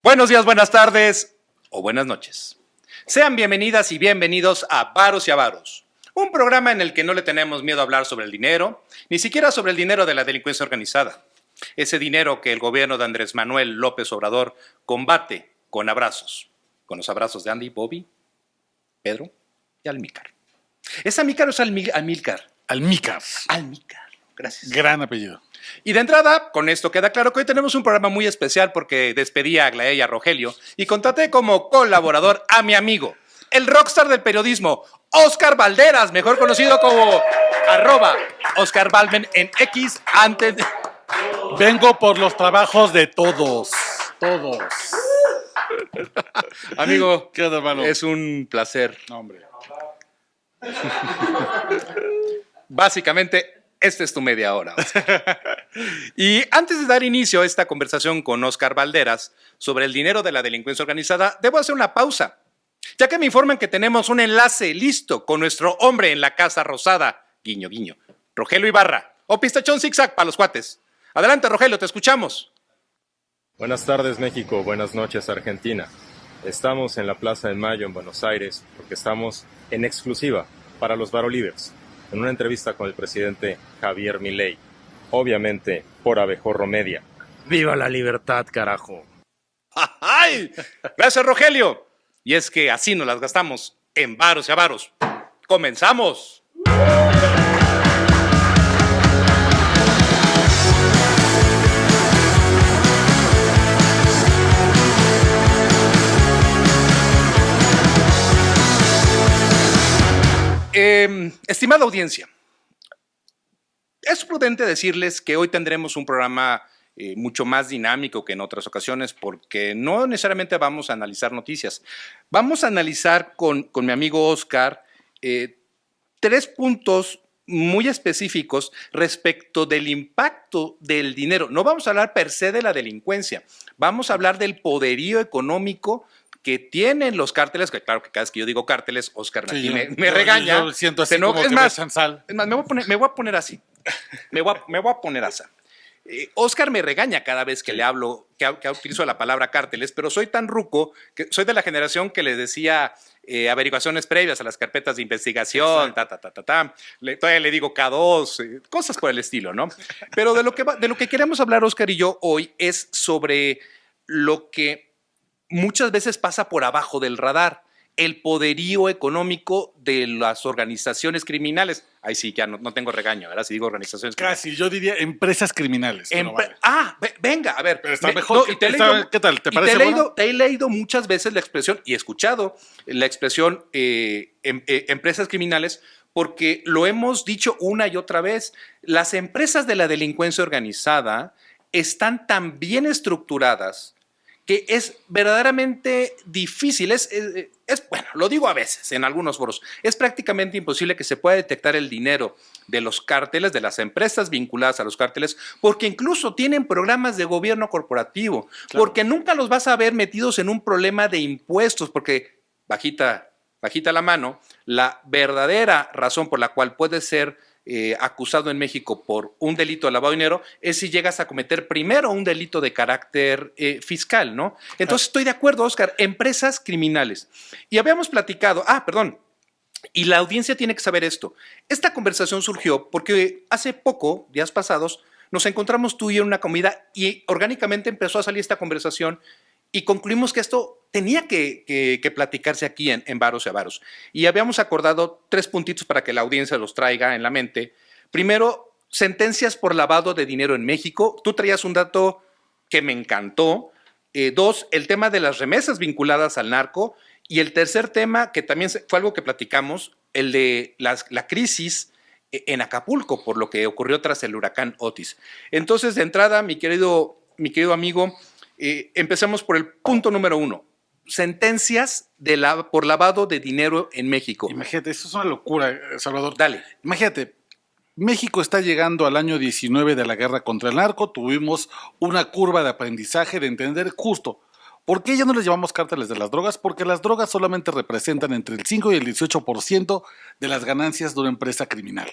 Buenos días, buenas tardes o buenas noches. Sean bienvenidas y bienvenidos a Varos y Avaros, un programa en el que no le tenemos miedo a hablar sobre el dinero, ni siquiera sobre el dinero de la delincuencia organizada. Ese dinero que el gobierno de Andrés Manuel López Obrador combate con los abrazos de Andy, Bobby, Pedro y Almícar. ¿Es Amícar o es Almícar? Almícar. Almícar, gracias. Gran apellido. Y de entrada, con esto queda claro que hoy tenemos un programa muy especial porque despedí a Aglaé y a Rogelio y contraté como colaborador a mi amigo, el rockstar del periodismo, Oscar Valderas, mejor conocido como @OscarValmen en X antes de... Vengo por los trabajos de todos. Todos. Amigo, ¿Qué onda, hermano? es un placer. No, hombre. Básicamente, esta es tu media hora, Oscar. Y antes de dar inicio a esta conversación con Oscar Valderas sobre el dinero de la delincuencia organizada, debo hacer una pausa, ya que me informan que tenemos un enlace listo con nuestro hombre en la Casa Rosada, guiño, guiño, Rogelio Ibarra, o Pistachón Zigzag para los cuates. Adelante, Rogelio, te escuchamos. Buenas tardes, México. Buenas noches, Argentina. Estamos en la Plaza de Mayo en Buenos Aires porque estamos en exclusiva para los Varolivers en una entrevista con el presidente Javier Milei, obviamente por Abejorro Media. ¡Viva la libertad, carajo! ¡Ay! Gracias, Rogelio. Y es que así nos las gastamos en varos y avaros. ¡Comenzamos! Estimada audiencia, es prudente decirles que hoy tendremos un programa mucho más dinámico que en otras ocasiones porque no necesariamente vamos a analizar noticias. Vamos a analizar con mi amigo Oscar 3 puntos muy específicos respecto del impacto del dinero. No vamos a hablar per se de la delincuencia, vamos a hablar del poderío económico que tienen los cárteles, que claro que cada vez que yo digo cárteles, Oscar Sí, me regaña. Yo siento así No, como es que más, me echan sal. es más, me voy a poner así. Me voy a poner así. Oscar me regaña cada vez que le hablo, que utilizo la palabra cárteles, pero soy tan ruco que soy de la generación que les decía averiguaciones previas a las carpetas de investigación, todavía le digo K2, cosas por el estilo, ¿no? Pero de lo que queremos hablar, Oscar y yo, hoy es sobre lo que muchas veces pasa por abajo del radar, el poderío económico de las organizaciones criminales. Ahí sí, ya no tengo regaño, ¿verdad? Si digo organizaciones criminales. Casi, yo diría empresas criminales. Pero vale. Venga, a ver. Pero está mejor. ¿Qué tal? ¿Te parece bueno? Te he leído muchas veces la expresión y he escuchado la expresión empresas criminales porque lo hemos dicho una y otra vez. Las empresas de la delincuencia organizada están tan bien estructuradas que es verdaderamente difícil, bueno, lo digo a veces en algunos foros, es prácticamente imposible que se pueda detectar el dinero de los cárteles, de las empresas vinculadas a los cárteles, porque incluso tienen programas de gobierno corporativo, claro. Porque nunca los vas a ver metidos en un problema de impuestos, porque bajita la mano, la verdadera razón por la cual puede ser acusado en México por un delito de lavado de dinero es si llegas a cometer primero un delito de carácter fiscal, ¿no? Entonces estoy de acuerdo, Oscar, empresas criminales. Y habíamos platicado, y la audiencia tiene que saber esto. Esta conversación surgió porque hace poco, días pasados, nos encontramos tú y yo en una comida y orgánicamente empezó a salir esta conversación y concluimos que esto tenía que platicarse aquí en Varos y Avaros. Y habíamos acordado 3 puntitos para que la audiencia los traiga en la mente. Primero, sentencias por lavado de dinero en México. Tú traías un dato que me encantó. 2, el tema de las remesas vinculadas al narco. Y el tercer tema, que también fue algo que platicamos, el de la crisis en Acapulco, por lo que ocurrió tras el huracán Otis. Entonces, de entrada, mi querido amigo, empecemos por el punto número 1. Sentencias por lavado de dinero en México. Imagínate, eso es una locura, Salvador. Dale. Imagínate, México está llegando al año 19 de la guerra contra el narco. Tuvimos una curva de aprendizaje de entender justo ¿por qué ya no les llamamos cárteles de las drogas? Porque las drogas solamente representan entre el 5 y el 18% de las ganancias de una empresa criminal.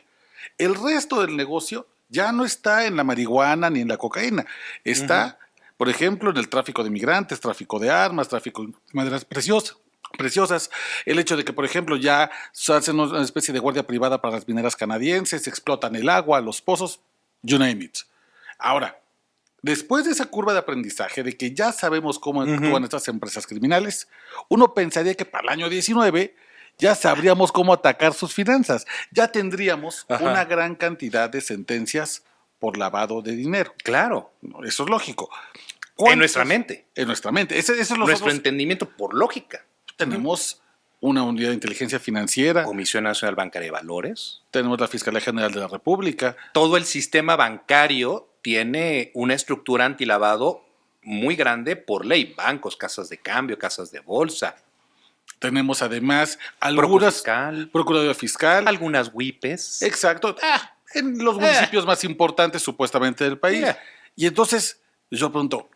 El resto del negocio ya no está en la marihuana ni en la cocaína, está Por ejemplo, en el tráfico de migrantes, tráfico de armas, tráfico de maderas preciosas, el hecho de que, por ejemplo, ya se hacen una especie de guardia privada para las mineras canadienses, explotan el agua, los pozos, you name it. Ahora, después de esa curva de aprendizaje, de que ya sabemos cómo actúan estas empresas criminales, uno pensaría que para el año 19 ya sabríamos cómo atacar sus finanzas. Ya tendríamos una gran cantidad de sentencias por lavado de dinero. Claro. Eso es lógico. En nuestra mente. En nuestra mente. Eso es Nuestro entendimiento por lógica. Tenemos una unidad de inteligencia financiera. Comisión Nacional Bancaria de Valores. Tenemos la Fiscalía General de la República. Todo el sistema bancario tiene una estructura antilavado muy grande por ley. Bancos, casas de cambio, casas de bolsa. Tenemos además algunas... Procuraduría Fiscal. Algunas WIPES. Exacto. En los municipios más importantes supuestamente del país. Y entonces yo pregunto,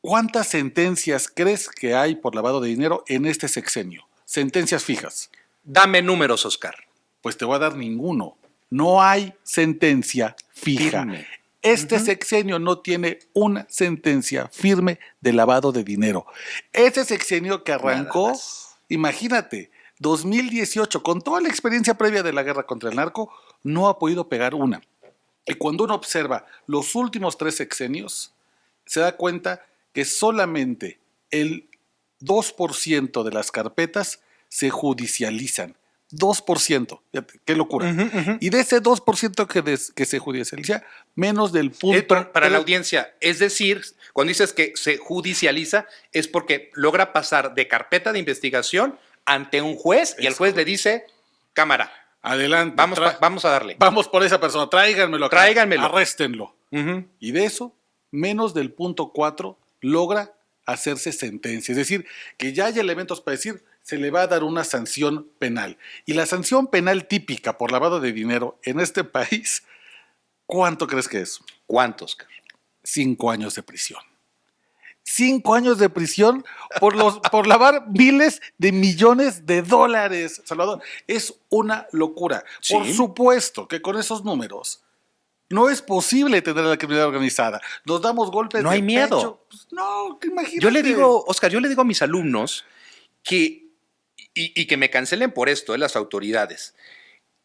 ¿cuántas sentencias crees que hay por lavado de dinero en este sexenio? Sentencias fijas. Dame números, Oscar. Pues te voy a dar ninguno. No hay sentencia fija. Firme. Este sexenio no tiene una sentencia firme de lavado de dinero. Ese sexenio que arrancó, imagínate, 2018, con toda la experiencia previa de la guerra contra el narco, no ha podido pegar una. Y cuando uno observa los últimos 3 sexenios, se da cuenta que solamente el 2% de las carpetas se judicializan. 2%. Fíjate, qué locura. Y de ese 2% que se judicializa, menos del punto... Para la audiencia, es decir, cuando dices que se judicializa, es porque logra pasar de carpeta de investigación ante un juez y el juez le dice, cámara, adelante. Vamos a darle. Vamos por esa persona, tráiganmelo acá. Tráiganmelo. Arréstenlo. Y de eso, menos del 0.4 logra hacerse sentencia. Es decir, que ya hay elementos para decir, se le va a dar una sanción penal. Y la sanción penal típica por lavado de dinero en este país, ¿cuánto crees que es? ¿Cuántos? 5 años de prisión. 5 años de prisión por lavar miles de millones de dólares, Salvador. Es una locura. Sí. Por supuesto que con esos números no es posible tener a la criminalidad organizada. Nos damos golpes no de hay miedo. pecho. Pues no, imagínate. Yo le digo, Oscar, a mis alumnos que, y que me cancelen por esto, las autoridades,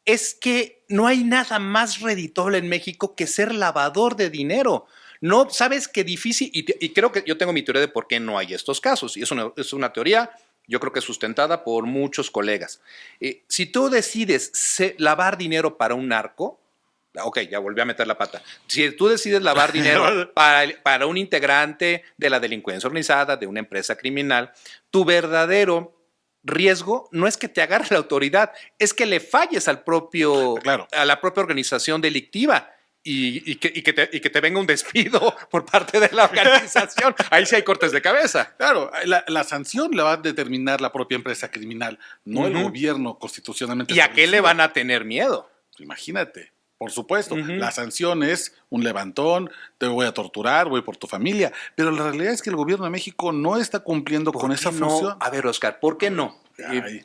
es que no hay nada más redituable en México que ser lavador de dinero. No, sabes qué difícil, y creo que yo tengo mi teoría de por qué no hay estos casos, y es una teoría, yo creo que sustentada por muchos colegas. Si tú decides lavar dinero para un narco, ok, ya volví a meter la pata. Si tú decides lavar dinero para un integrante de la delincuencia organizada, de una empresa criminal, tu verdadero riesgo no es que te agarre la autoridad, es que le falles a la propia organización delictiva. Y que te venga un despido por parte de la organización. Ahí sí hay cortes de cabeza. Claro, la sanción la va a determinar la propia empresa criminal, no el gobierno constitucionalmente. ¿Y a qué le van a tener miedo? Imagínate, por supuesto, la sanción es un levantón, te voy a torturar, voy por tu familia, pero la realidad es que el gobierno de México no está cumpliendo con esa función. A ver, Oscar, ¿por qué no?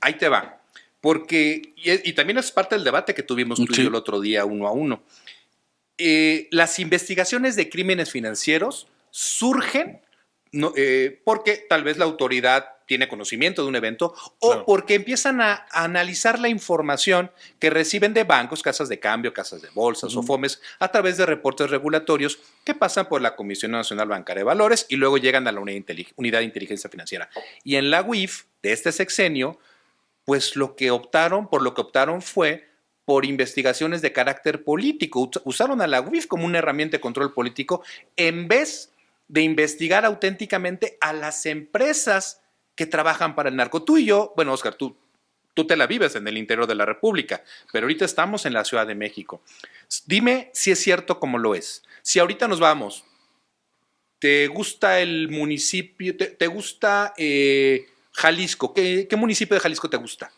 Ahí te va. Porque, y también es parte del debate que tuvimos tú y yo el otro día, 1 a 1. Las investigaciones de crímenes financieros surgen porque tal vez la autoridad tiene conocimiento de un evento o porque empiezan a analizar la información que reciben de bancos, casas de cambio, casas de bolsas o FOMES a través de reportes regulatorios que pasan por la Comisión Nacional Bancaria de Valores y luego llegan a la Unidad de Inteligencia Financiera. Y en la UIF de este sexenio, pues por lo que optaron fue por investigaciones de carácter político. Usaron a la UIF como una herramienta de control político en vez de investigar auténticamente a las empresas que trabajan para el narco. Tú y yo, bueno, Oscar, tú te la vives en el interior de la República, pero ahorita estamos en la Ciudad de México. Dime si es cierto como lo es. Si ahorita nos vamos, ¿te gusta el municipio? ¿Te gusta Jalisco? ¿Qué municipio de Jalisco te gusta?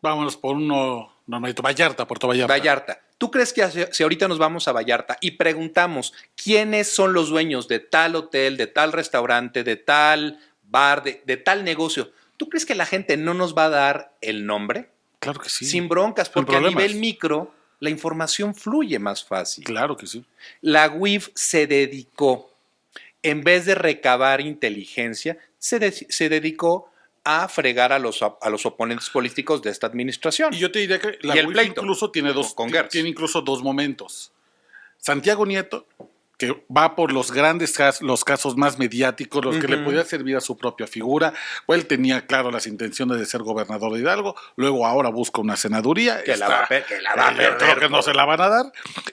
Vámonos por uno normalito, Puerto Vallarta. Vallarta. ¿Tú crees que si ahorita nos vamos a Vallarta y preguntamos quiénes son los dueños de tal hotel, de tal restaurante, de tal bar, de tal negocio, ¿tú crees que la gente no nos va a dar el nombre? Claro que sí. Sin broncas, porque a nivel micro la información fluye más fácil. Claro que sí. La UIF se dedicó en vez de recabar inteligencia, se dedicó a fregar a los oponentes políticos de esta administración. Y yo te diría que la Y el UIF pleito incluso tiene con Gertz. tiene incluso dos momentos. Santiago Nieto, que va por los los casos más mediáticos, los que le podía servir a su propia figura. Pues él tenía claro las intenciones de ser gobernador de Hidalgo, luego ahora busca una senaduría. La va a perder, creo que no se la van a dar.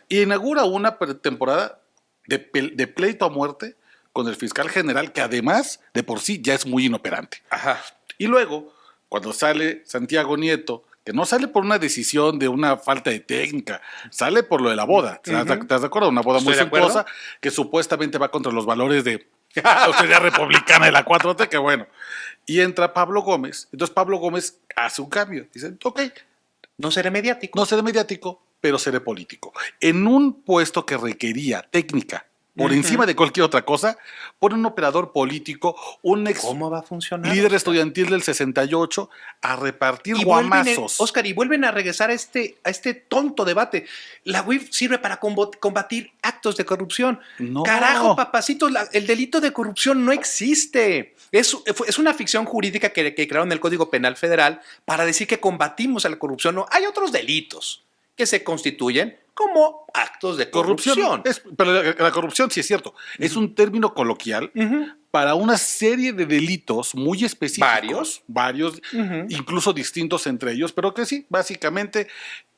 Y inaugura una temporada de pleito a muerte con el fiscal general, que además de por sí ya es muy inoperante. Ajá. Y luego, cuando sale Santiago Nieto, que no sale por una decisión de una falta de técnica, sale por lo de la boda. ¿Estás de acuerdo? Una boda muy suntuosa que supuestamente va contra los valores de la austeridad republicana de la 4T, que bueno. Y entra Pablo Gómez. Entonces Pablo Gómez hace un cambio. Dice, ok, no seré mediático. No seré mediático, pero seré político. En un puesto que requería técnica por encima de cualquier otra cosa, pone un operador político, un ex ¿Cómo va a funcionar, líder Oscar? estudiantil del 68 a repartir Y guamazos. Oscar, y vuelven a regresar a este tonto debate. La UIF sirve para combatir actos de corrupción. No. Carajo, papacito, el delito de corrupción no existe. Es una ficción jurídica que crearon en el Código Penal Federal para decir que combatimos a la corrupción. No, hay otros delitos que se constituyen como actos de corrupción. Pero la corrupción sí es cierto. Es un término coloquial para una serie de delitos muy específicos. Varios, incluso distintos entre ellos, pero que sí, básicamente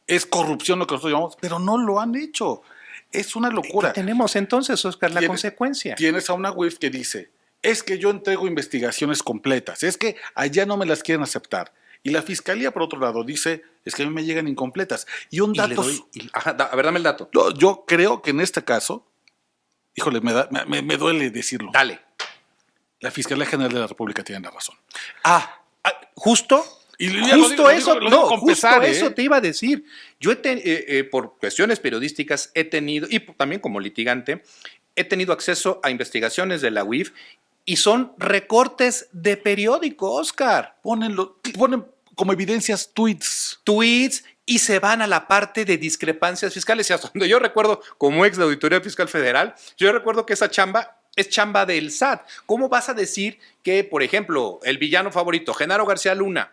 es corrupción lo que nosotros llamamos, pero no lo han hecho. Es una locura. ¿Qué tenemos entonces, Oscar? La consecuencia. Tienes a una UIF que dice, es que yo entrego investigaciones completas, es que allá no me las quieren aceptar. Y la fiscalía, por otro lado, dice, es que a mí me llegan incompletas. Y un dato... A ver, dame el dato. Yo creo que en este caso, híjole, me duele decirlo. Dale. La Fiscalía General de la República tiene la razón. Justo... Justo eso te iba a decir. Yo por cuestiones periodísticas he tenido, y también como litigante, he tenido acceso a investigaciones de la UIF y son recortes de periódico, Oscar. Ponen como evidencias tweets Y se van a la parte de discrepancias fiscales. Y hasta donde yo recuerdo, como ex de Auditoría Fiscal Federal, yo recuerdo que esa chamba es chamba del SAT. ¿Cómo vas a decir que, por ejemplo, el villano favorito, Genaro García Luna,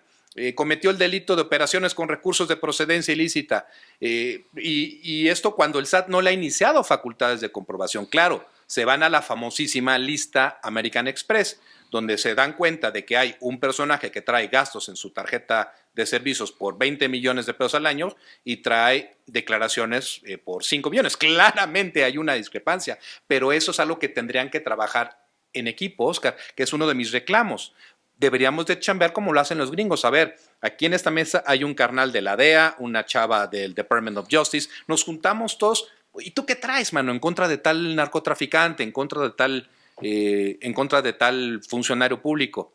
cometió el delito de operaciones con recursos de procedencia ilícita? Y esto cuando el SAT no le ha iniciado facultades de comprobación. Claro, se van a la famosísima lista American Express, donde se dan cuenta de que hay un personaje que trae gastos en su tarjeta de servicios por 20 millones de pesos al año y trae declaraciones por 5 millones. Claramente hay una discrepancia, pero eso es algo que tendrían que trabajar en equipo, Oscar, que es uno de mis reclamos. Deberíamos de chambear como lo hacen los gringos. A ver, aquí en esta mesa hay un carnal de la DEA, una chava del Department of Justice, nos juntamos todos. ¿Y tú qué traes, mano? En contra de tal narcotraficante, en contra de tal funcionario público.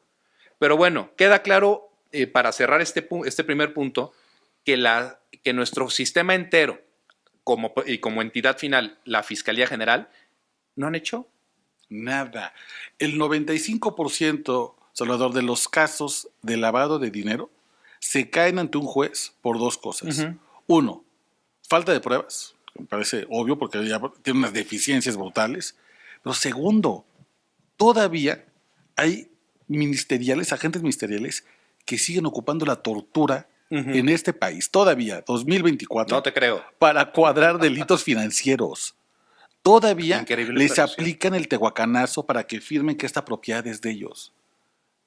Pero bueno, queda claro, para cerrar este primer punto, que nuestro sistema entero, como entidad final, la Fiscalía General, no han hecho nada. El 95%, Salvador, de los casos de lavado de dinero se caen ante un juez por dos cosas. Uno, falta de pruebas. Me parece obvio porque ya tiene unas deficiencias brutales. Pero segundo, todavía hay agentes ministeriales que siguen ocupando la tortura en este país. Todavía, 2024. No te creo. Para cuadrar delitos financieros. Todavía les aplican el tehuacanazo para que firmen que esta propiedad es de ellos.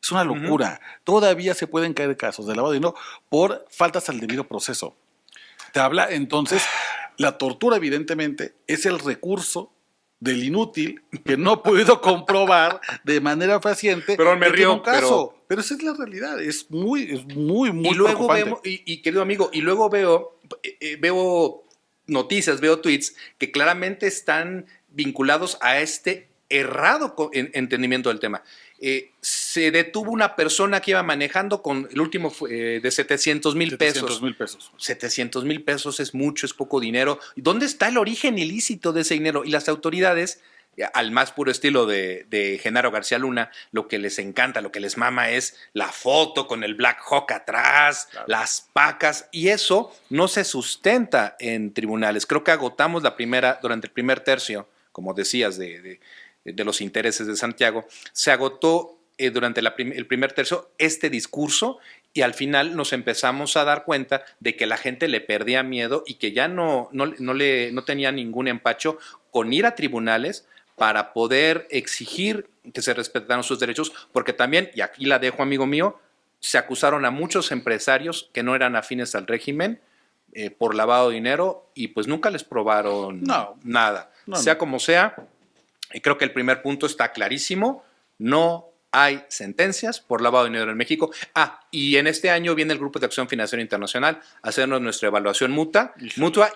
Es una locura. Todavía se pueden caer casos de lavado de dinero por faltas al debido proceso. Te habla entonces... La tortura, evidentemente, es el recurso del inútil que no ha podido comprobar de manera fehaciente. Pero me río, pero esa es la realidad. Es muy y luego preocupante. Querido amigo, y luego veo noticias, veo tweets que claramente están vinculados a este errado entendimiento del tema. Se detuvo una persona que iba manejando con el último de 700,000 pesos. 700,000 pesos es mucho, es poco dinero. ¿Dónde está el origen ilícito de ese dinero? Y las autoridades, al más puro estilo de Genaro García Luna, lo que les encanta, lo que les mama es la foto con el Black Hawk atrás, claro, las pacas, y eso no se sustenta en tribunales. Creo que agotamos durante el primer tercio, como decías, de los intereses de Santiago, se agotó durante el primer tercio este discurso y al final nos empezamos a dar cuenta de que la gente le perdía miedo y que ya no tenía ningún empacho con ir a tribunales para poder exigir que se respetaran sus derechos, porque también, y aquí la dejo, amigo mío, se acusaron a muchos empresarios que no eran afines al régimen por lavado de dinero y pues nunca les probaron nada. Sea como sea, creo que el primer punto está clarísimo, no hay sentencias por lavado de dinero en México. Y en este año viene el Grupo de Acción Financiera Internacional a hacernos nuestra evaluación mutua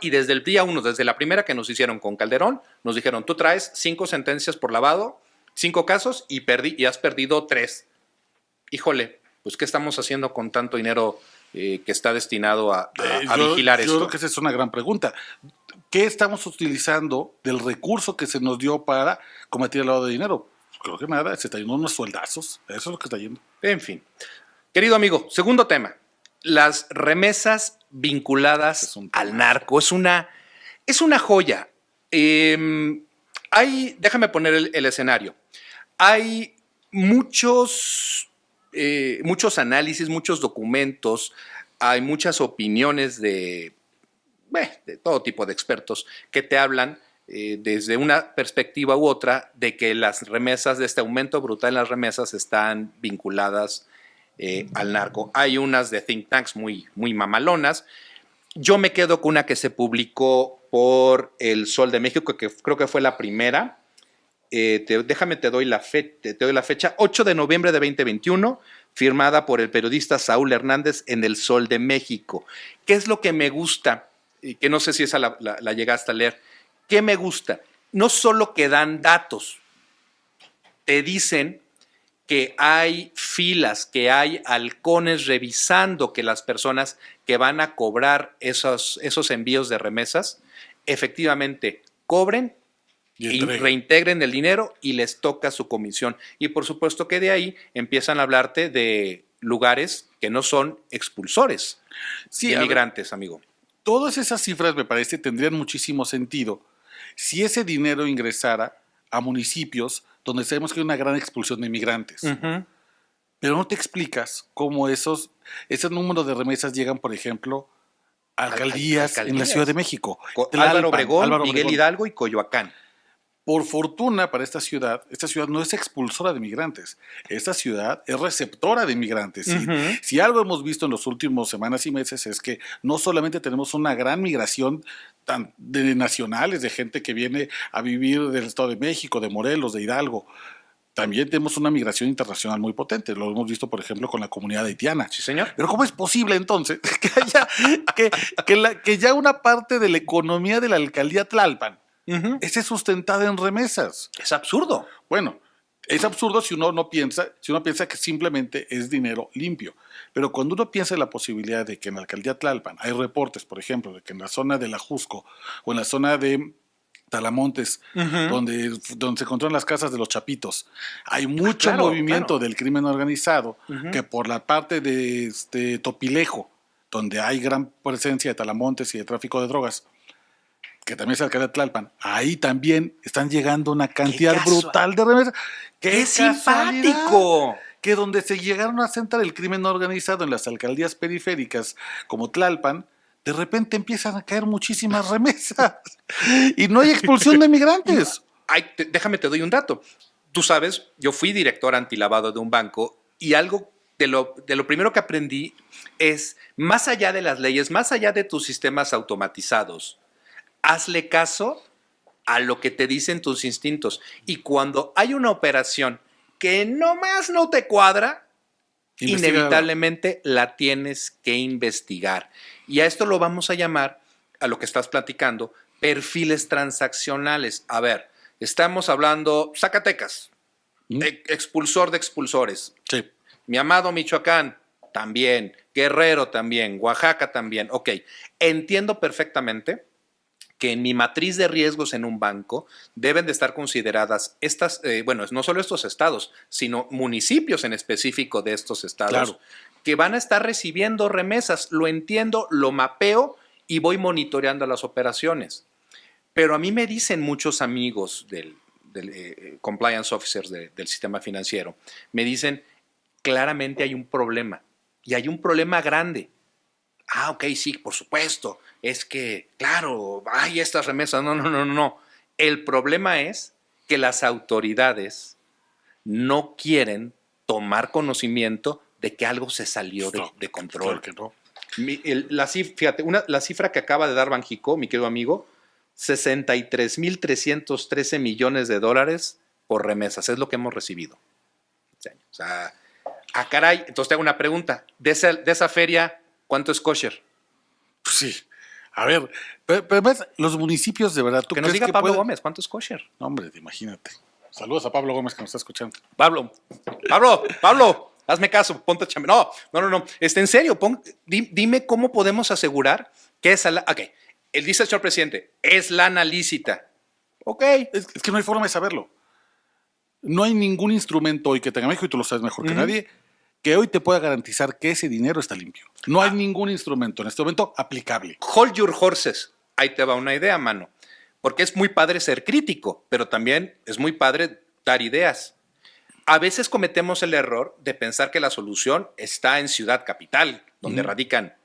y desde el día 1, desde la primera que nos hicieron con Calderón, nos dijeron, tú traes 5 sentencias por lavado, 5 casos y has perdido 3. Híjole, pues ¿qué estamos haciendo con tanto dinero que está destinado a vigilar esto? Yo creo que esa es una gran pregunta. ¿Qué estamos utilizando del recurso que se nos dio para combatir el lavado de dinero? Creo que nada, se está yendo unos sueldazos. Eso es lo que está yendo. En fin. Querido amigo, segundo tema. Las remesas vinculadas al narco. Es una joya. Déjame poner el escenario. Hay muchos análisis, muchos documentos, hay muchas opiniones de todo tipo de expertos que te hablan desde una perspectiva u otra de que las remesas, de este aumento brutal en las remesas, están vinculadas al narco. Hay unas de think tanks muy mamalonas. Yo me quedo con una que se publicó por El Sol de México, que creo que fue la primera. Te doy la fecha, 8 de noviembre de 2021, firmada por el periodista Saúl Hernández en El Sol de México. ¿Qué es lo que me gusta? Y que no sé si esa la llegaste a leer. ¿Qué me gusta? No solo que dan datos, te dicen que hay filas, que hay halcones revisando que las personas que van a cobrar esos envíos de remesas efectivamente cobren y reintegren el dinero y les toca su comisión. Y por supuesto que de ahí empiezan a hablarte de lugares que no son expulsores de migrantes, amigo. Todas esas cifras, me parece, tendrían muchísimo sentido si ese dinero ingresara a municipios donde sabemos que hay una gran expulsión de migrantes. Uh-huh. Pero no te explicas cómo esos números de remesas llegan, por ejemplo, a alcaldías en la Ciudad de México. Álvaro Obregón, Miguel Hidalgo y Coyoacán. Por fortuna para esta ciudad no es expulsora de migrantes. Esta ciudad es receptora de migrantes. Uh-huh. Si algo hemos visto en los últimos semanas y meses es que no solamente tenemos una gran migración de nacionales, de gente que viene a vivir del Estado de México, de Morelos, de Hidalgo, también tenemos una migración internacional muy potente. Lo hemos visto, por ejemplo, con la comunidad haitiana. Sí, señor. Pero ¿cómo es posible entonces que ya una parte de la economía de la alcaldía Tlalpan uh-huh. esté sustentada en remesas? Es absurdo. Bueno, es absurdo si uno piensa que simplemente es dinero limpio. Pero cuando uno piensa en la posibilidad de que en la alcaldía Tlalpan hay reportes, por ejemplo, de que en la zona de La Jusco o en la zona de Talamontes, uh-huh. donde se encontraron las casas de los Chapitos, hay mucho movimiento del crimen organizado, uh-huh. que por la parte de Topilejo, donde hay gran presencia de Talamontes y de tráfico de drogas, que también es la alcaldía de Tlalpan, ahí también están llegando una cantidad brutal de remesas. ¡Qué simpático! Que donde se llegaron a centrar el crimen organizado en las alcaldías periféricas como Tlalpan, de repente empiezan a caer muchísimas remesas y no hay expulsión de migrantes. Déjame te doy un dato. Tú sabes, yo fui director antilavado de un banco y algo de lo primero que aprendí es, más allá de las leyes, más allá de tus sistemas automatizados, hazle caso a lo que te dicen tus instintos. Y cuando hay una operación que nomás no te cuadra, inevitablemente la tienes que investigar. Y a esto lo vamos a llamar, a lo que estás platicando, perfiles transaccionales. A ver, estamos hablando Zacatecas, expulsor de expulsores. Sí. Mi amado Michoacán, también. Guerrero también. Oaxaca también. Ok, entiendo perfectamente que en mi matriz de riesgos en un banco deben de estar consideradas estas, no solo estos estados, sino municipios en específico de estos estados, que van a estar recibiendo remesas. Lo entiendo, lo mapeo y voy monitoreando las operaciones. Pero a mí me dicen muchos amigos compliance officers del sistema financiero, me dicen, claramente hay un problema, y hay un problema grande. Ah, ok, sí, por supuesto, es que, claro, hay estas remesas, no. El problema es que las autoridades no quieren tomar conocimiento de que algo se salió de control. Claro que no. Fíjate, la cifra que acaba de dar Banjico, mi querido amigo, 63,313 millones de dólares por remesas, es lo que hemos recibido. O sea, caray, entonces te hago una pregunta, de esa feria, ¿cuánto es kosher? Pues sí. A ver, pero además, los municipios de verdad... ¿tú Que nos crees diga que Pablo pueden? Gómez, ¿cuánto es kosher? No, hombre, imagínate. Saludos a Pablo Gómez que nos está escuchando. Pablo, hazme caso, ponte chambe. No. En serio, dime cómo podemos asegurar que esa... Ok, él dice el señor presidente, es lana lícita. Ok. Es que no hay forma de saberlo. No hay ningún instrumento hoy que tenga México, y tú lo sabes mejor que nadie, que hoy te pueda garantizar que ese dinero está limpio. No hay ningún instrumento en este momento aplicable. Hold your horses. Ahí te va una idea, mano. Porque es muy padre ser crítico, pero también es muy padre dar ideas. A veces cometemos el error de pensar que la solución está en Ciudad Capital, donde radican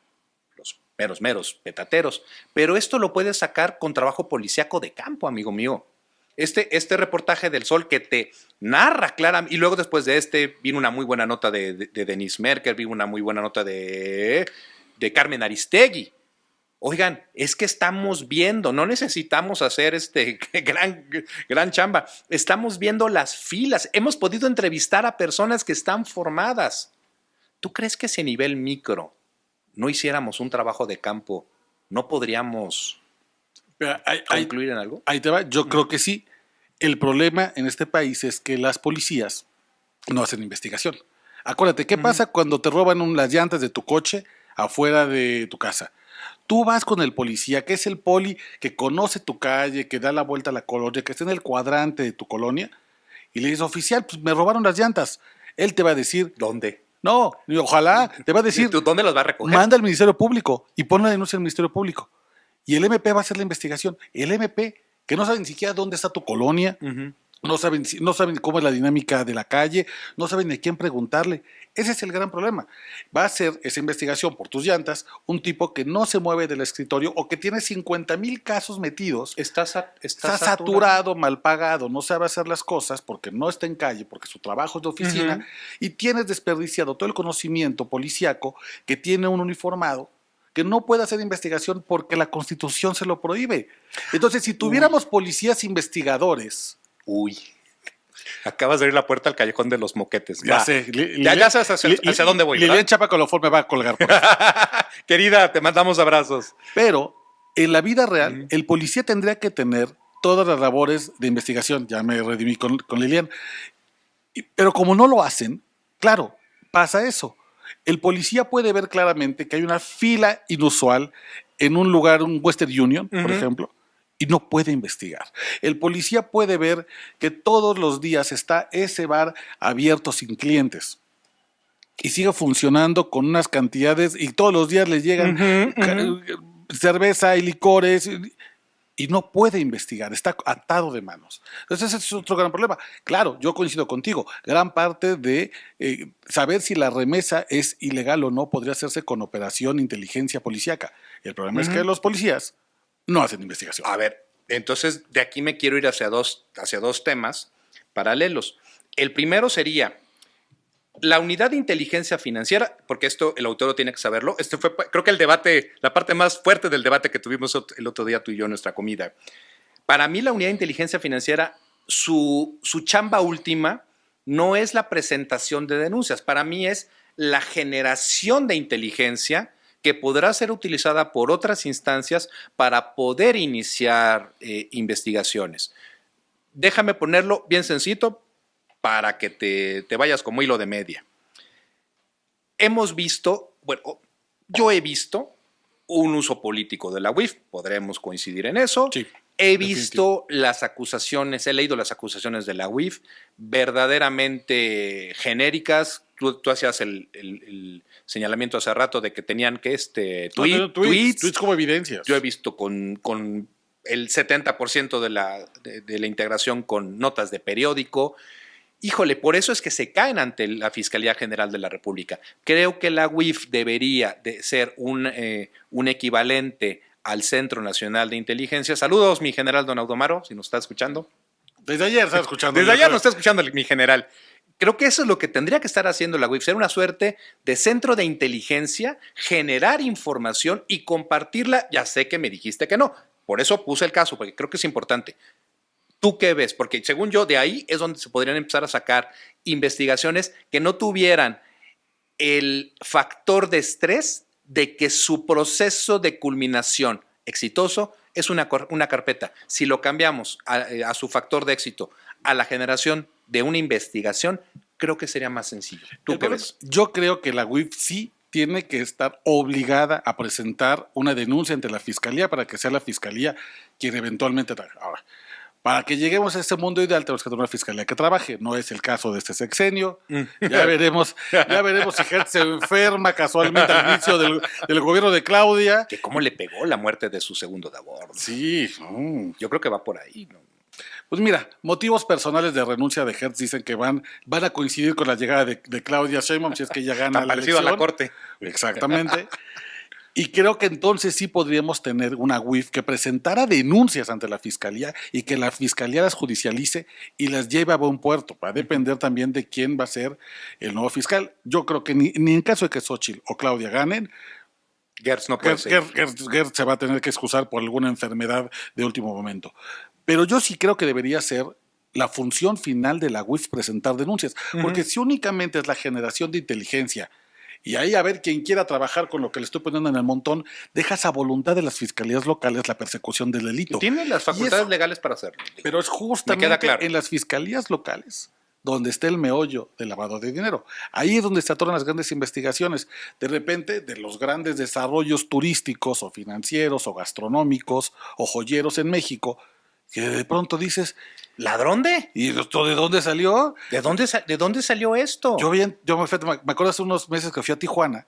los meros petateros. Pero esto lo puedes sacar con trabajo policíaco de campo, amigo mío. Este reportaje del Sol que te narra claramente, y luego después de vino una muy buena nota de Denise Merker, vino una muy buena nota de Carmen Aristegui. Oigan, es que estamos viendo, no necesitamos hacer gran chamba, estamos viendo las filas, hemos podido entrevistar a personas que están formadas. ¿Tú crees que si a nivel micro no hiciéramos un trabajo de campo, no podríamos concluir en algo? Ahí te va, yo creo que sí. El problema en este país es que las policías no hacen investigación. Acuérdate, ¿qué pasa cuando te roban las llantas de tu coche afuera de tu casa? Tú vas con el policía, que es el poli que conoce tu calle, que da la vuelta a la colonia, que está en el cuadrante de tu colonia, y le dices, oficial, pues me robaron las llantas. Él te va a decir... ¿Dónde? No, ojalá, te va a decir... ¿Tú dónde los va a recoger? Manda al Ministerio Público y pon la denuncia al Ministerio Público. Y el MP va a hacer la investigación. El MP, que no sabe ni siquiera dónde está tu colonia, no saben cómo es la dinámica de la calle, no saben ni quién preguntarle. Ese es el gran problema. Va a hacer esa investigación por tus llantas un tipo que no se mueve del escritorio o que tiene 50,000 casos metidos. Está saturado, mal pagado, no sabe hacer las cosas porque no está en calle, porque su trabajo es de oficina, y tienes desperdiciado todo el conocimiento policíaco que tiene un uniformado que no puede hacer investigación porque la Constitución se lo prohíbe. Entonces, si tuviéramos policías investigadores... Acabas de abrir la puerta al callejón de los moquetes. Ya sé. Ya sabes hacia dónde voy, ¿verdad? Lilian Chapa Colofón me va a colgar por eso. Querida, te mandamos abrazos. Pero en la vida real, el policía tendría que tener todas las labores de investigación. Ya me redimí con Lilian. Pero como no lo hacen, claro, pasa eso. El policía puede ver claramente que hay una fila inusual en un lugar, un Western Union, por ejemplo, y no puede investigar. El policía puede ver que todos los días está ese bar abierto sin clientes y sigue funcionando con unas cantidades y todos los días les llegan cerveza y licores y no puede investigar, está atado de manos. Entonces ese es otro gran problema. Claro, yo coincido contigo, gran parte de saber si la remesa es ilegal o no podría hacerse con operación inteligencia policíaca. El problema es que los policías no hacen investigación. A ver, entonces de aquí me quiero ir hacia dos temas paralelos. El primero sería la unidad de inteligencia financiera, porque esto el autor tiene que saberlo. Este fue, creo que el debate, la parte más fuerte del debate que tuvimos el otro día tú y yo en nuestra comida. Para mí la unidad de inteligencia financiera, su chamba última no es la presentación de denuncias. Para mí es la generación de inteligencia que podrá ser utilizada por otras instancias para poder iniciar investigaciones. Déjame ponerlo bien sencillo para que te vayas como hilo de media. Hemos visto, bueno, yo he visto un uso político de la UIF, podremos coincidir en eso. Sí, he visto las acusaciones, he leído las acusaciones de la UIF, verdaderamente genéricas. Tú hacías el señalamiento hace rato de que tenían que tweets como evidencias. Yo he visto con el 70% de la integración con notas de periódico. Híjole, por eso es que se caen ante la Fiscalía General de la República. Creo que la UIF debería de ser un equivalente al Centro Nacional de Inteligencia. Saludos, mi general don Audomaro, si nos está escuchando. Desde ayer está escuchando. Desde ayer nos está escuchando mi general. Creo que eso es lo que tendría que estar haciendo la UIF, ser una suerte de centro de inteligencia, generar información y compartirla. Ya sé que me dijiste que no, por eso puse el caso, porque creo que es importante. ¿Tú qué ves? Porque según yo, de ahí es donde se podrían empezar a sacar investigaciones que no tuvieran el factor de estrés de que su proceso de culminación exitoso es una carpeta. Si lo cambiamos a su factor de éxito, a la generación de una investigación, creo que sería más sencillo. ¿Tú qué ves? Yo creo que la UIF sí tiene que estar obligada a presentar una denuncia ante la Fiscalía para que sea la Fiscalía quien eventualmente trabaje. Ahora, para que lleguemos a ese mundo ideal tenemos que tener una Fiscalía que trabaje. No es el caso de este sexenio. Ya veremos si Hertz se enferma casualmente al inicio del gobierno de Claudia. Que cómo le pegó la muerte de su segundo de aborto. Sí. Yo creo que va por ahí, ¿no? Pues mira, motivos personales de renuncia de Hertz dicen que van a coincidir con la llegada de Claudia Sheinbaum si es que ella gana la parecido elección. A la corte. Exactamente. Y creo que entonces sí podríamos tener una UIF que presentara denuncias ante la Fiscalía y que la Fiscalía las judicialice y las lleve a buen puerto. Va a depender también de quién va a ser el nuevo fiscal. Yo creo que ni en caso de que Xóchitl o Claudia ganen, Gertz no puede ser. Gertz se va a tener que excusar por alguna enfermedad de último momento. Pero yo sí creo que debería ser la función final de la UIF presentar denuncias. Porque si únicamente es la generación de inteligencia y ahí a ver quien quiera trabajar con lo que le estoy poniendo en el montón, dejas a voluntad de las fiscalías locales la persecución del delito. Tiene las facultades legales para hacerlo. Pero es justamente en las fiscalías locales donde está el meollo del lavado de dinero. Ahí es donde se atoran las grandes investigaciones. De repente, de los grandes desarrollos turísticos o financieros o gastronómicos o joyeros en México, que de pronto dices, ¿ladrón de? ¿y esto de dónde salió? ¿De dónde salió esto? Yo me acuerdo hace unos meses que fui a Tijuana,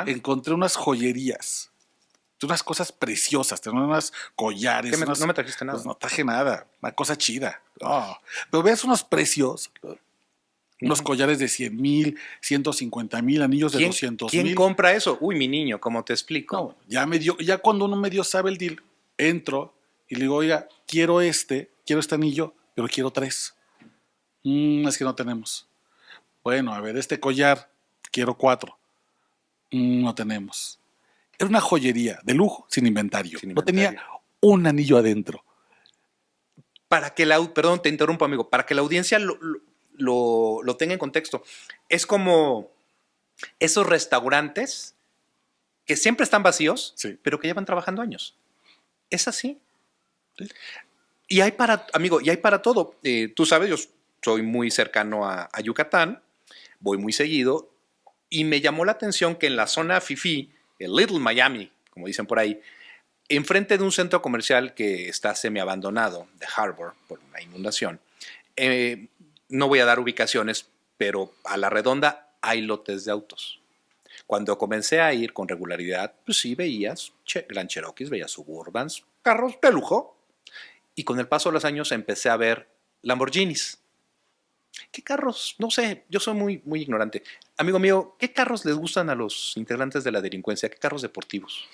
encontré unas joyerías, unas cosas preciosas, tenía unas collares. No me trajiste nada. Pues no traje nada, una cosa chida. No. Pero veas unos precios, unos collares de 100,000, 150,000, anillos de 200,000. ¿Quién compra eso? Uy, mi niño, ¿cómo te explico? No, ya cuando uno medio sabe el deal, entro y le digo, oiga, quiero este anillo, pero quiero 3. Es que no tenemos. Bueno, a ver, este collar, quiero 4. No tenemos. Era una joyería de lujo, sin inventario. No tenía un anillo adentro. Para que perdón, te interrumpo, amigo, para que la audiencia lo tenga en contexto. Es como esos restaurantes que siempre están vacíos, sí, pero que llevan trabajando años. Es así. ¿Sí? Y hay para todo. Tú sabes, yo soy muy cercano a Yucatán, voy muy seguido, y me llamó la atención que en la zona fifí, el Little Miami, como dicen por ahí, enfrente de un centro comercial que está semiabandonado de Harbor por una inundación, no voy a dar ubicaciones, pero a la redonda hay lotes de autos. Cuando comencé a ir con regularidad, pues sí veías Grand Cherokees, veías Suburbans, carros de lujo. Y con el paso de los años empecé a ver Lamborghinis. ¿Qué carros? No sé, yo soy muy, muy ignorante. Amigo mío, ¿qué carros les gustan a los integrantes de la delincuencia? ¿Qué carros deportivos?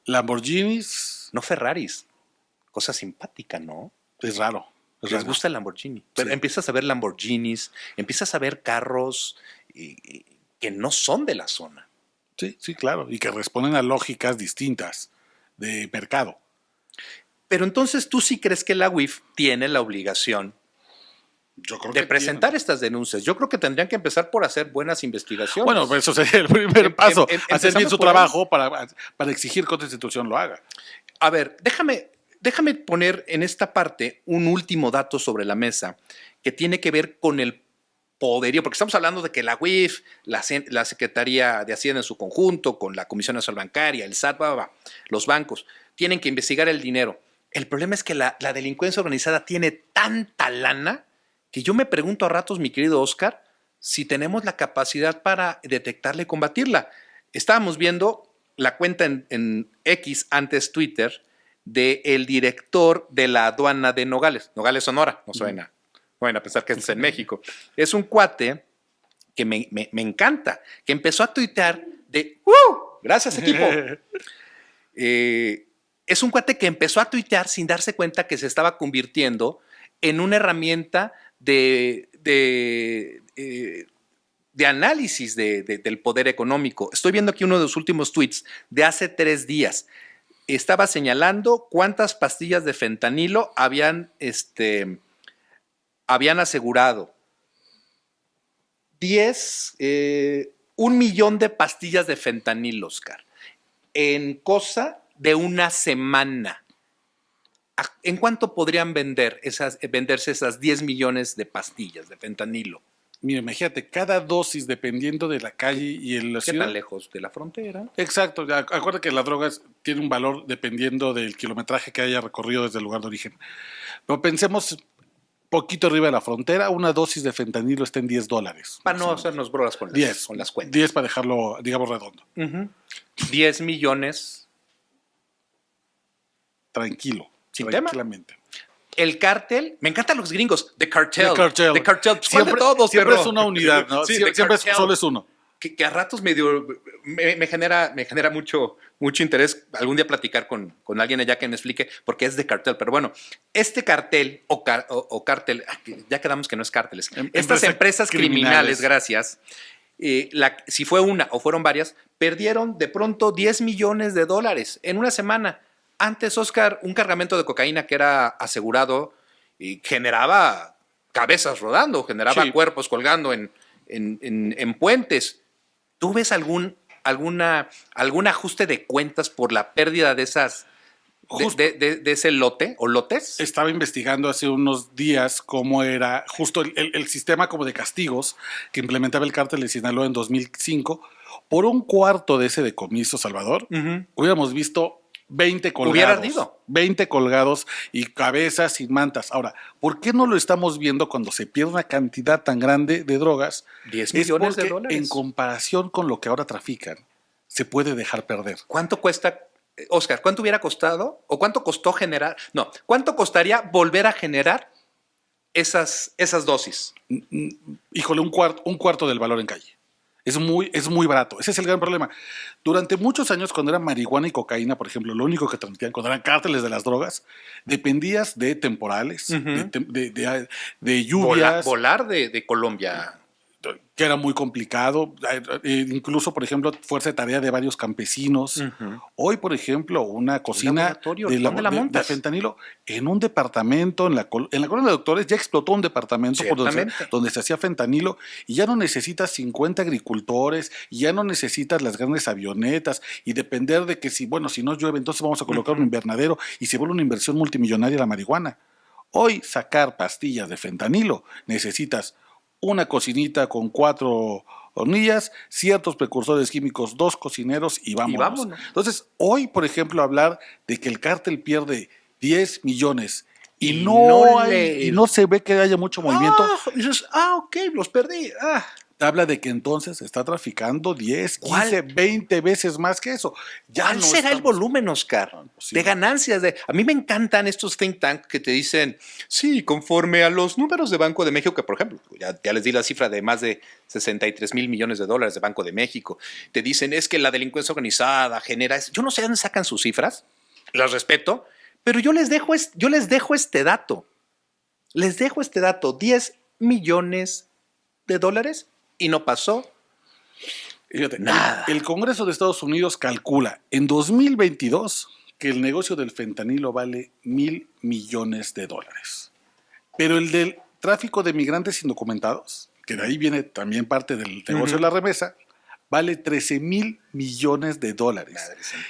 Lamborghinis. No Ferraris. Cosa simpática, ¿no? Es raro. Les gusta el Lamborghini. Pero sí, empiezas a ver Lamborghinis, empiezas a ver carros que no son de la zona. Sí, claro. Y que responden a lógicas distintas de mercado. Pero entonces, ¿tú sí crees que la UIF tiene la obligación de presentar estas denuncias? Yo creo que tendrían que empezar por hacer buenas investigaciones. Bueno, eso sería el primer paso. Hacer bien su trabajo para exigir que otra institución lo haga. A ver, déjame poner en esta parte un último dato sobre la mesa que tiene que ver con el poderío, porque estamos hablando de que la UIF, la Secretaría de Hacienda en su conjunto, con la Comisión Nacional Bancaria, el SAT, los bancos, tienen que investigar el dinero. El problema es que la delincuencia organizada tiene tanta lana que yo me pregunto a ratos, mi querido Oscar, si tenemos la capacidad para detectarla y combatirla. Estábamos viendo la cuenta en X, antes Twitter, del director de la aduana de Nogales, Nogales, Sonora, no suena. Bueno, a pensar que es en México. Es un cuate que me encanta, que empezó a tuitear de gracias, equipo. Es un cuate que empezó a tuitear sin darse cuenta que se estaba convirtiendo en una herramienta de análisis del poder económico. Estoy viendo aquí uno de los últimos tweets de hace 3 días. Estaba señalando cuántas pastillas de fentanilo habían asegurado. 1 millón de pastillas de fentanilo, Oscar, en cosa de una semana. ¿En cuánto podrían venderse esas 10 millones de pastillas de fentanilo? Mira, imagínate, cada dosis, dependiendo de la calle y en la ¿Qué ciudad. tan lejos de la frontera? Exacto, acuérdate que las drogas tienen un valor dependiendo del kilometraje que haya recorrido desde el lugar de origen. Pero pensemos poquito arriba de la frontera, una dosis de fentanilo está en $10. Para no hacernos brolas con 10, con las cuentas. 10 para dejarlo, digamos, redondo. 10 millones. Tranquilo. Sin tema. Tranquilamente. El cártel, me encantan los gringos, The Cartel. The Cartel. The Cartel. ¿Cuál Siempre, de todos, siempre perro? es una unidad, ¿no? Sí, siempre The Cartel. solo es uno. Que a ratos me genera mucho interés algún día platicar con alguien allá que me explique por qué es de cartel. Pero bueno, este cartel o cártel, ya quedamos que no es cárteles. Estas empresas criminales, gracias, si fue una o fueron varias, perdieron de pronto $10 millones en una semana. Antes, Oscar, un cargamento de cocaína que era asegurado generaba cabezas rodando, generaba cuerpos colgando en puentes. ¿Tú ves algún ajuste de cuentas por la pérdida de esas de ese lote o lotes? Estaba investigando hace unos días cómo era justo el sistema como de castigos que implementaba el cártel de Sinaloa en 2005. Por un cuarto de ese decomiso, Salvador, hubiéramos visto 20 colgados. Hubiera ardido. 20 colgados y cabezas sin mantas. Ahora, ¿por qué no lo estamos viendo cuando se pierde una cantidad tan grande de drogas? 10 millones de dólares. En comparación con lo que ahora trafican, se puede dejar perder. ¿Cuánto cuesta, Oscar? ¿Cuánto hubiera costado? ¿O cuánto costó generar? No, ¿cuánto costaría volver a generar esas dosis? Híjole, un cuarto del valor en calle. Es muy barato. Ese es el gran problema. Durante muchos años, cuando era marihuana y cocaína, por ejemplo, lo único que transmitían, cuando eran cárteles de las drogas, dependías de temporales, de lluvias. Volar de Colombia. Que era muy complicado. Incluso, por ejemplo, fuerza de tarea de varios campesinos. Hoy, por ejemplo, una cocina de fentanilo en un departamento, en la colonia de doctores, ya explotó un departamento donde se hacía fentanilo y ya no necesitas 50 agricultores, y ya no necesitas las grandes avionetas y depender de que si no llueve, entonces vamos a colocar un invernadero y se vuelve una inversión multimillonaria la marihuana. Hoy, sacar pastillas de fentanilo necesitas una cocinita con 4 hornillas, ciertos precursores químicos, 2 cocineros y vámonos. Entonces, hoy, por ejemplo, hablar de que el cártel pierde 10 millones y no se ve que haya mucho movimiento. Dices, ok, los perdí. Habla de que entonces está traficando 10, 15, 20 veces más que eso. ¿Cuál será el volumen, Oscar? De ganancias. A mí me encantan estos think tanks que te dicen, sí, conforme a los números de Banco de México, que por ejemplo, ya les di la cifra de más de 63 mil millones de dólares de Banco de México. Te dicen, es que la delincuencia organizada genera... Yo no sé dónde sacan sus cifras, las respeto, pero yo les dejo este dato. Les dejo este dato, 10 millones de dólares. Y no pasó nada. El Congreso de Estados Unidos calcula en 2022 que el negocio del fentanilo vale $1,000 millones. Pero el del tráfico de migrantes indocumentados, que de ahí viene también parte del negocio de la remesa, vale $13,000 millones. Madre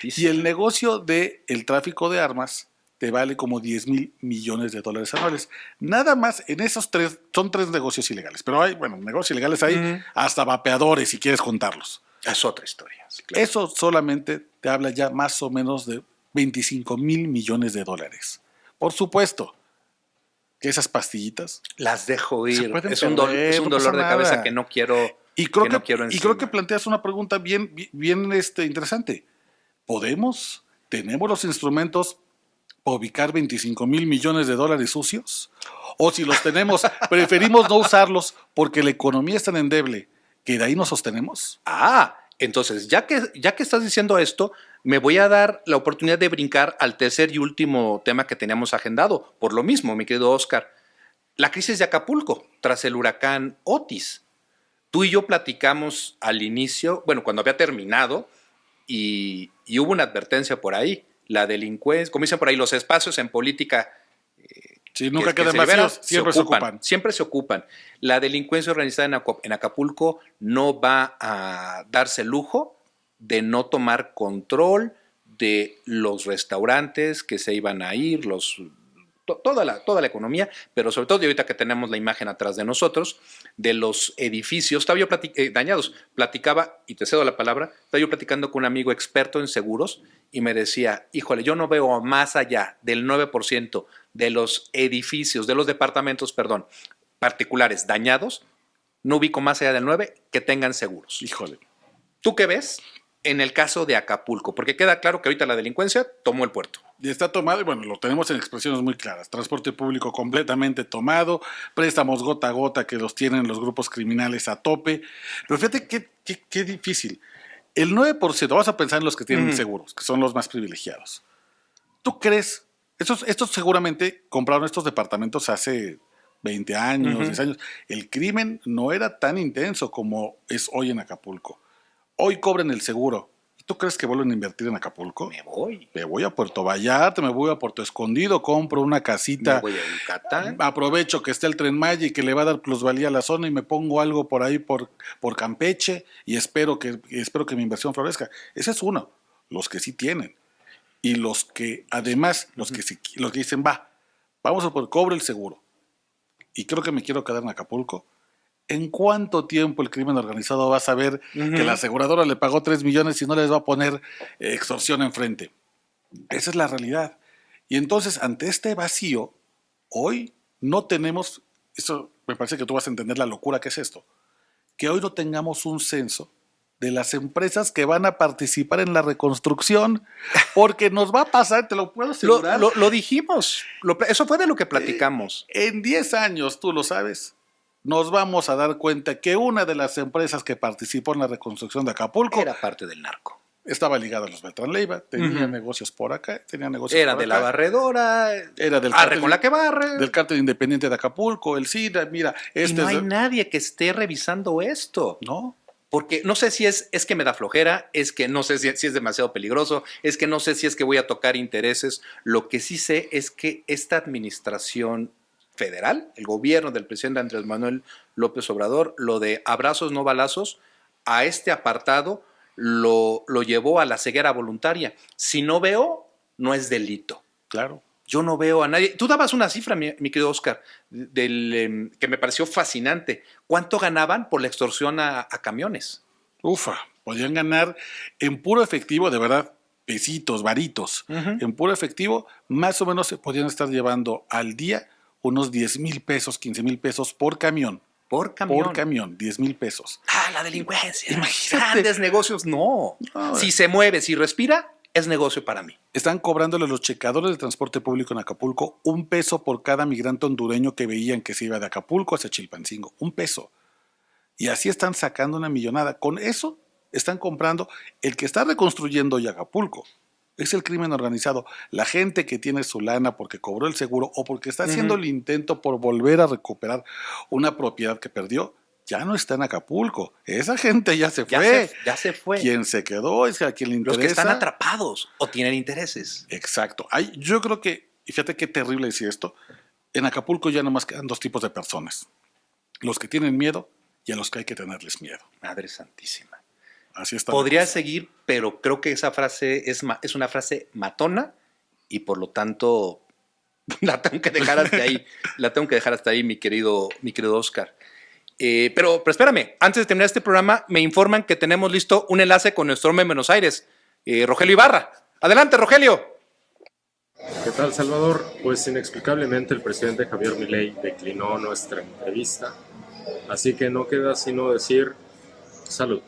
Y el negocio del tráfico de armas te vale como $10,000 millones anuales. Nada más en esos son 3 negocios ilegales. Pero hay, negocios ilegales hay hasta vapeadores, si quieres contarlos. Es otra historia. Sí, claro. Eso solamente te habla ya más o menos de $25,000 millones. Por supuesto que esas pastillitas las dejo ir. Es un dolor de cabeza que no quiero. Y creo que planteas una pregunta bien interesante. ¿Tenemos los instrumentos para ubicar 25,000 millones de dólares sucios? O si los tenemos, preferimos no usarlos porque la economía es tan endeble que de ahí nos sostenemos. Entonces, ya que estás diciendo esto, me voy a dar la oportunidad de brincar al tercer y último tema que teníamos agendado. Por lo mismo, mi querido Oscar, la crisis de Acapulco tras el huracán Otis. Tú y yo platicamos al inicio, bueno, cuando había terminado, y hubo una advertencia por ahí. La delincuencia, como dicen por ahí, los espacios en política Sí, nunca que quedan se liberan, vacíos, siempre se ocupan. Siempre se ocupan. La delincuencia organizada en Acapulco no va a darse el lujo de no tomar control de los restaurantes que se iban a ir, toda la economía, pero sobre todo, y ahorita que tenemos la imagen atrás de nosotros, de los edificios. Estaba yo dañados. Platicaba, y te cedo la palabra, estaba yo platicando con un amigo experto en seguros y me decía, híjole, yo no veo más allá del 9% de los edificios, de los departamentos, particulares dañados, no ubico más allá del 9% que tengan seguros. Híjole. ¿Tú qué ves en el caso de Acapulco? Porque queda claro que ahorita la delincuencia tomó el puerto. Y está tomado, y bueno, lo tenemos en expresiones muy claras. Transporte público completamente tomado, préstamos gota a gota que los tienen los grupos criminales a tope. Pero fíjate qué difícil. El 9%, vamos a pensar en los que tienen seguros, que son los más privilegiados. ¿Tú crees? Estos seguramente compraron estos departamentos hace 20 años, 10 años. El crimen no era tan intenso como es hoy en Acapulco. Hoy cobran el seguro. ¿Tú crees que vuelven a invertir en Acapulco? Me voy. Me voy a Puerto Vallarta, me voy a Puerto Escondido, compro una casita. Me voy a Yucatán. Aprovecho que está el Tren Maya y que le va a dar plusvalía a la zona y me pongo algo por ahí por Campeche y espero que mi inversión florezca. Ese es uno, los que sí tienen. Y los que además, los que dicen, vamos a por cobre el seguro. Y creo que me quiero quedar en Acapulco. ¿En cuánto tiempo el crimen organizado va a saber que la aseguradora le pagó 3 millones y no les va a poner extorsión enfrente? Esa es la realidad. Y entonces, ante este vacío, hoy no tenemos, eso me parece que tú vas a entender la locura que es esto, que hoy no tengamos un censo de las empresas que van a participar en la reconstrucción, porque nos va a pasar, te lo puedo asegurar. Lo dijimos, eso fue de lo que platicamos. En 10 años, tú lo sabes, nos vamos a dar cuenta que una de las empresas que participó en la reconstrucción de Acapulco era parte del narco. Estaba ligada a los Beltrán Leiva, tenía negocios por acá, era de la barredora, era del arre con la que barre, del cártel independiente de Acapulco, el SIDA, mira. Y no hay nadie que esté revisando esto. No. Porque no sé si es que me da flojera, es que no sé si es demasiado peligroso, es que no sé si es que voy a tocar intereses. Lo que sí sé es que esta administración federal, el gobierno del presidente Andrés Manuel López Obrador, lo de abrazos no balazos, a este apartado lo llevó a la ceguera voluntaria. Si no veo, no es delito. Claro. Yo no veo a nadie. Tú dabas una cifra, mi querido Oscar, que me pareció fascinante. ¿Cuánto ganaban por la extorsión a camiones? Podían ganar en puro efectivo, de verdad, pesitos, varitos. En puro efectivo, más o menos se podían estar llevando al día unos 10,000 pesos, 15,000 pesos por camión. Por camión. Por camión, 10,000 pesos. La delincuencia. Imagínate. Grandes negocios, no. Si se mueve, si respira, es negocio para mí. Están cobrándole a los checadores de transporte público en Acapulco $1 por cada migrante hondureño que veían que se iba de Acapulco hacia Chilpancingo. $1. Y así están sacando una millonada. Con eso están comprando. El que está reconstruyendo hoy Acapulco es el crimen organizado. La gente que tiene su lana porque cobró el seguro o porque está haciendo el intento por volver a recuperar una propiedad que perdió, ya no está en Acapulco. Esa gente ya se fue. Ya se fue. Quien se quedó es a quien le interesa. Los que están atrapados o tienen intereses. Exacto. Yo creo que, y fíjate qué terrible decir esto, en Acapulco ya nomás quedan 2 tipos de personas. Los que tienen miedo y a los que hay que tenerles miedo. Madre santísima. Así está. Podría seguir, pero creo que esa frase es una frase matona y por lo tanto la tengo que dejar hasta ahí, mi querido Oscar. Pero espérame, antes de terminar este programa, me informan que tenemos listo un enlace con nuestro hombre en Buenos Aires, Rogelio Ibarra. Adelante, Rogelio. ¿Qué tal, Salvador? Pues inexplicablemente el presidente Javier Milei declinó nuestra entrevista, así que no queda sino decir salud.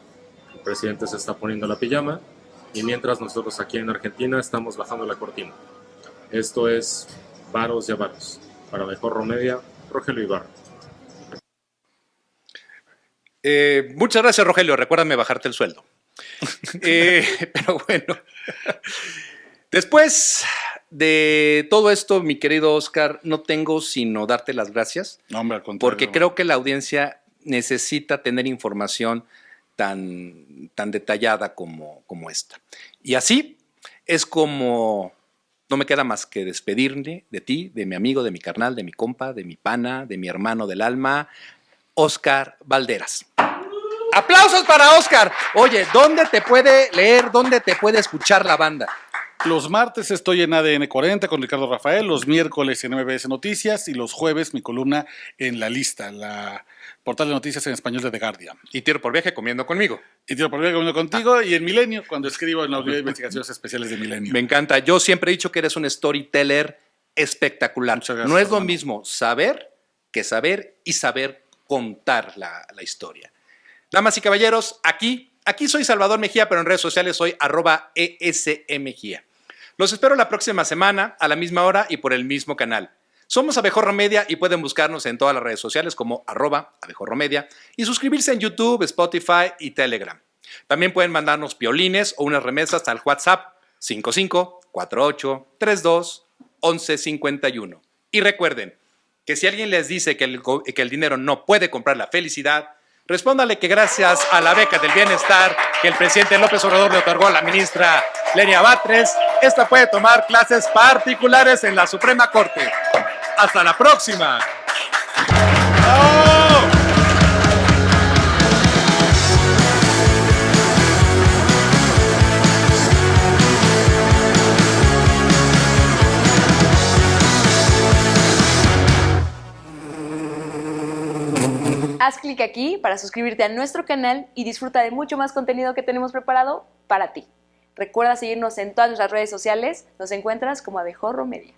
El presidente se está poniendo la pijama y mientras nosotros aquí en Argentina estamos bajando la cortina. Esto es Varos y Avaros. Para Mejor Media, Rogelio Ibarra. Muchas gracias, Rogelio. Recuérdame bajarte el sueldo. Pero bueno, después de todo esto, mi querido Oscar, no tengo sino darte las gracias. No, hombre, al contrario. Porque creo que la audiencia necesita tener información tan detallada como esta. Y así es como no me queda más que despedirme de ti, de mi amigo, de mi carnal, de mi compa, de mi pana, de mi hermano del alma, Oscar Valderas. ¡Aplausos para Oscar! Oye, ¿dónde te puede leer, dónde te puede escuchar la banda? Los martes estoy en ADN 40 con Ricardo Rafael, los miércoles en MBS Noticias y los jueves mi columna en La Lista, la portal de noticias en español de The Guardian. Y Tiro por Viaje comiendo conmigo. Y Tiro por Viaje comiendo contigo y en Milenio, cuando escribo en la Unidad de Investigaciones Especiales de Milenio. Me encanta. Yo siempre he dicho que eres un storyteller espectacular. Muchas gracias, no es lo hermano. mismo saber que saber y saber contar la historia. Damas y caballeros, aquí soy Salvador Mejía, pero en redes sociales soy @ESMejía. Los espero la próxima semana a la misma hora y por el mismo canal. Somos Abejorro Media y pueden buscarnos en todas las redes sociales como @Abejorro Media y suscribirse en YouTube, Spotify y Telegram. También pueden mandarnos piolines o unas remesas al WhatsApp 5548321151. Y recuerden que si alguien les dice que el dinero no puede comprar la felicidad, respóndale que gracias a la beca del bienestar que el presidente López Obrador le otorgó a la ministra Lenia Batres, esta puede tomar clases particulares en la Suprema Corte. ¡Hasta la próxima! ¡Oh! Haz clic aquí para suscribirte a nuestro canal y disfruta de mucho más contenido que tenemos preparado para ti. Recuerda seguirnos en todas nuestras redes sociales, nos encuentras como Abejorro Media.